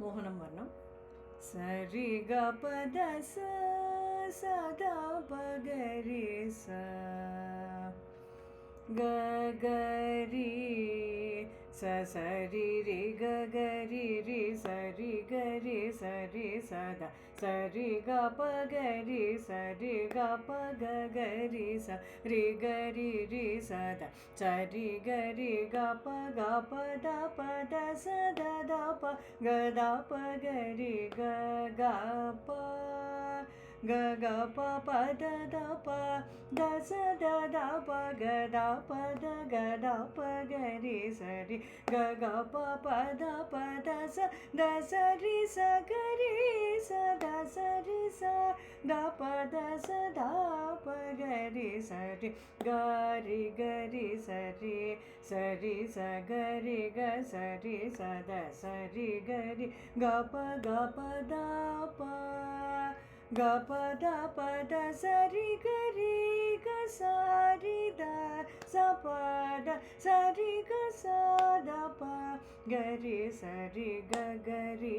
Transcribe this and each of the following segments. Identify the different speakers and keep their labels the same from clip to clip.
Speaker 1: మోహనం వర్ణం. సరి గ పద స సదా పగరి స గగరి స సరి రి గగరి రి సరి గరి సరి సద సరి గ పగరి సరి గ పగరి స రి గరి రి సద సరి గరి గ ప ద పద సద ద ప గ ద పగరి గ గ ప గ గ ప ప ద ద ప ద స ద ద ప గ ద ప ద గ ద ప గ రి స రి గ గ ప ప ద ప ద స ద స రి స గ రి స ద స రి స ద ప ద స ద ప గ రి స రి గ రి గ రి స రి స రి స గ రి గ స రి స ద స రి గ రి గ ప ద ప గ ప ద ప ద స రి గ రి గ స రి ద స ప ద స రి గ స ద ప గ రి స రి గ గ రి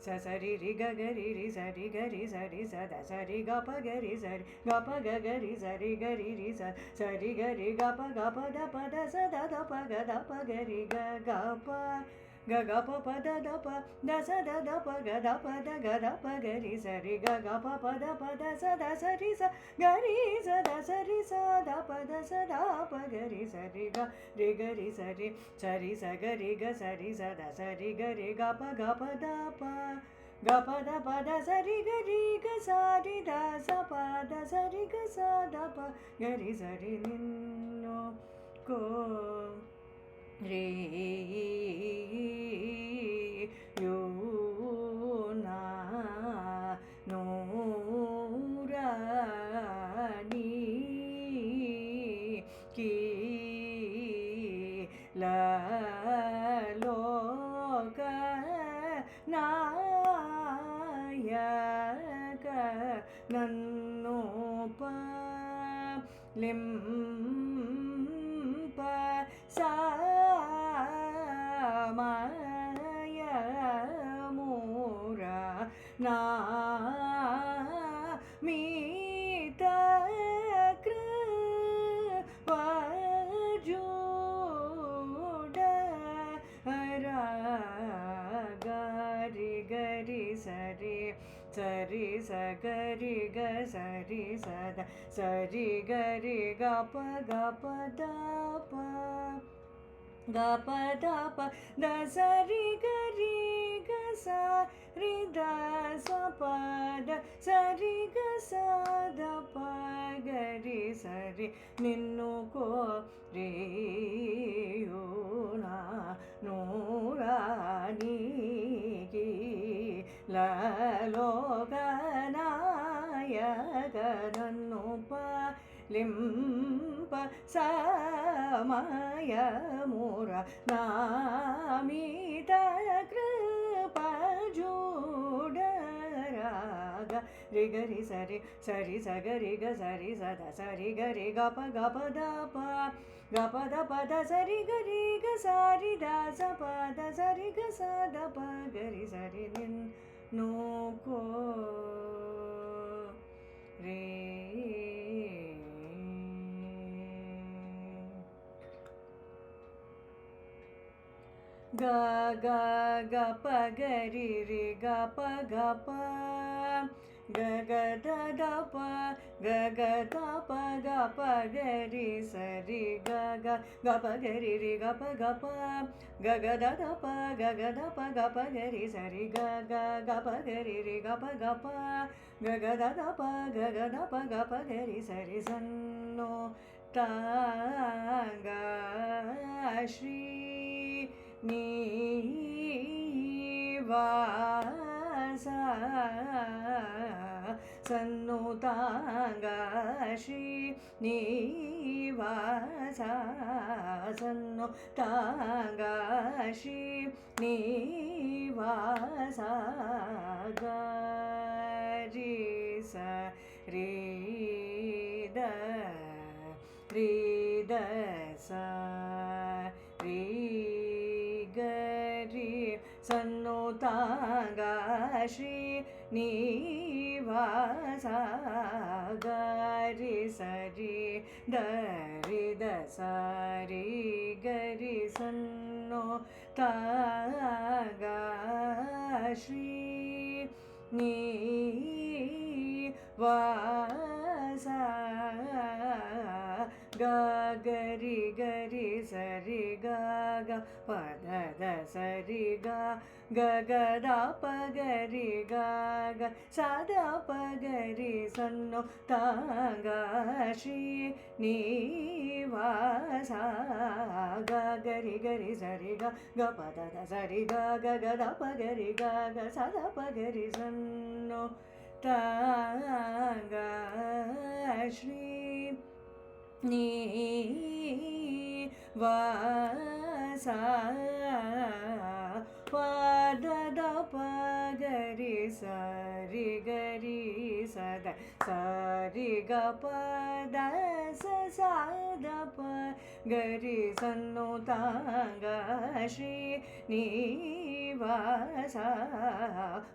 Speaker 1: స స రి రి గ గ రి రి స రి గ రి స రి స ద స రి గ ప గ రి స రి గ ప గ గ రి స రి గ రి రి స స రి గ రి గ ప ద ప ద స ద ద ప గ ద ప గ రి గ గ ప గ గ ప ప ద ద ప ద స ద ద ప గ ద ప ద గ ద ప గ రి స రి గ గ ప ప ద ప ద స ద స రి స గ రి స ద స రి స ద ప ద స ద ప గ రి స రి గ రి స రి స రి స గ రి గ స రి స ద స రి గ రి గ ప ద ప గ ప ద ప ద స రి గ రి గ స రి ద స ప ద స రి గ స ద ప గ రి స రి నిన్ను కో రే యో నా నూరాని కి లోక నాయక నన్ను లింప సమయమురా నా మీత కృపజూడ గరి గరి సరి సరి స గరి గ సరి సద సరి గరి గ ప ద ప గ ప ద ప ద స రి గ రి గ స రి ద స ప ద స రి గ స ద ప గ రి స రి నిన్ను కో రే యో నా నూరానికి లోక నాయక నన్ను లింప సమయముర నామిత కృపజూడరాగ రి గ రి సరి సరి స గ రి గ సరి స ద స రి గ రి గ ప ద ప గ ప ద ప ద స రి గ రి గ స రి ద స ప ద స రి గ స ద ప గ రి స రి నిన్ను కో రే గ గ గ ప గ రి రి గ ప గ ప గ గ ద ద ప గ గ ద ప గ ప గ రి స రి గ గ గ ప గ రి రి గ ప గ ప గ గ ద ద ప గ గ ద ప గ ప గ రి స రి గ గ గ ప గ రి రి గ ప గ ప గ గ ద ద ప గ గ ద ప గ ప గ రి స రి సన్నో తాంగ శ్రీ నీవాస సన్నుతాంగ శ్రీ నీవాస సన్నుతాంగ శ్రీ నీవాస గరి స రి ద రి ద స రి గ రి ಸನ್ನುತಾಂಗ ಶ್ರೀ ನಿವಾಸ ಗರಿ ಸರಿ ದರಿ ದ ಸಾರಿ ಗರಿ ಸನ್ನೋ ತಾಗ ಶ್ರೀ ನಿವಾಸ ಗ ಗರಿ ಗರಿ ಸರಿ ಗ ಗ ಪದ ಸರಿ ಗ ಗ ದ ಪ ಗರಿ ಗ ಗ ಸದ ಪ ಗರಿ ಸನ್ನೋ ತಾಂಗ ಶ್ರೀ ನಿವಾಸ ಗ ಗರಿ ಗರಿ ಸರಿ ಗ ಗ ಪದ ಸರಿ ಗ ಗ ದ ಪ ಗರಿ ಗ ಗ ಸದ ಪ ಗರಿ ಸನ್ನೋ ತಾಂಗ ಶ್ರೀ ನಿವಾಸ ಪದ ಪ ಗರಿ ಸರಿ ಗರಿ ಸದ ಸರಿ ಗ ಪದ ಸದ ಪ ಗರಿ ಸನ್ನೋ ತಾಂಗ ಶ್ರೀ ನಿವಾಸ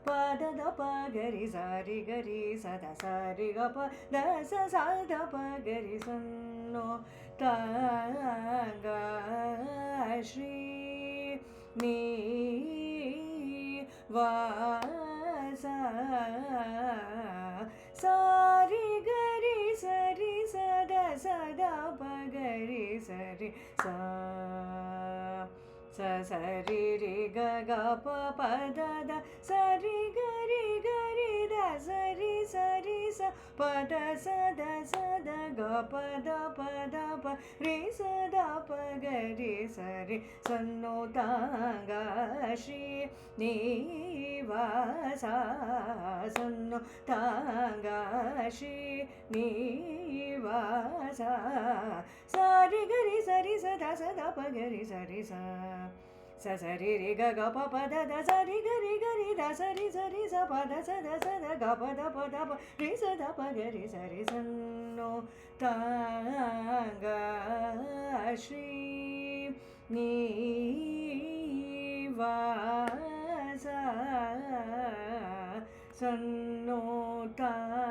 Speaker 1: ಪದ ಪ ಗರಿ ಸರಿ ಗರಿ ಸದ ಸರಿ ಗ ಪ ದ ಸದ ಪ ಗರಿ ಸನ್ನೋ ತಾಂಗ ಶ್ರೀ ನಿವಾಸ ಸಾರಿ ಗರಿ ಸರಿ ಸದ ಸದ ಪ ಗರಿ ಸರಿ ಸರಿ ರಿ ಗ ಗ ಪ ಪದ ದ ಸರಿ ಗರಿ ಗರಿ ದ ಸರಿ ಸರಿ ಸ ಪದ ಸದ ಸದ ಗ ಪದ ಪ ರಿ ಸದ ಪ ಗರಿ ಸರಿ ಸನ್ನೋ ತಾಂಗ ಶ್ರೀ ನಿವಾಸ ಸನ್ನೋ ತಾಂಗ ಶ್ರೀ ನಿವಾಸ ಸಾರಿ ಗರಿ ಸರಿ ಸದ ಸದ ಪ ಗರಿ ಸರಿ ಸರಿ ರಿ ಗ ಗ ಪ ಪದ ದ ಸರಿ ಗರಿ ಗರಿ ದ ಸರಿ ಸರಿ ಸ ಪದ ಸದ ಸದ ಗ ಪದ ಪ ರಿ ಸದ ಪ ಗರಿ ಸರಿ ಸನ್ನೋ ತಾಂಗ ಶ್ರೀ ನಿವಾಸ ಸನ್ನೋ ತಾಂಗ